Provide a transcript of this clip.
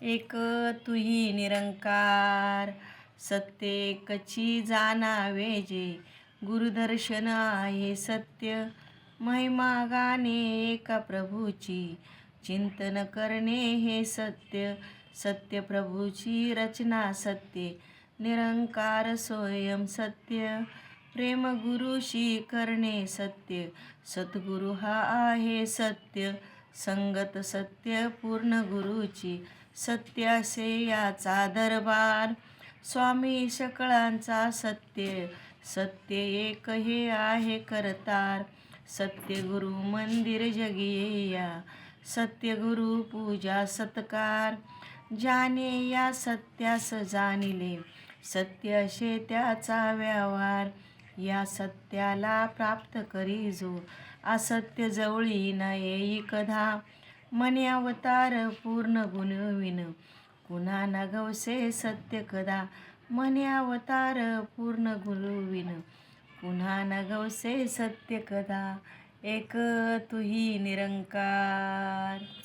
एक तुही निरंकार, सत्य एकची जाणावे जे. गुरुदर्शन आहे सत्य, महिमा गाणे एका प्रभूची. चिंतन करणे हे सत्य, सत्य प्रभूची रचना सत्य. निरंकार स्वयं सत्य, प्रेम गुरुशी करणे सत्य. सद्गुरु हा आहे सत्य, संगत सत्य पूर्ण गुरुची. सत्य असे याचा दरबार, स्वामी सकळांचा सत्य. सत्य एक हे आहे करतार, सत्य गुरु मंदिर जगी येया. सत्य गुरु पूजा सत्कार, ज्याने या सत्यास जाणिले. सत्य असे त्याचा व्यवहार, या सत्याला प्राप्त करी जो. असत्य जवळी न येई कधा, मनी अवतार पूर्ण गुणविन. पुन्हा न गवसे सत्य कदा, मनी अवतार पूर्ण गुरुविन. पुन्हा न गवसे सत्य कदा, एक तुही निरंकार.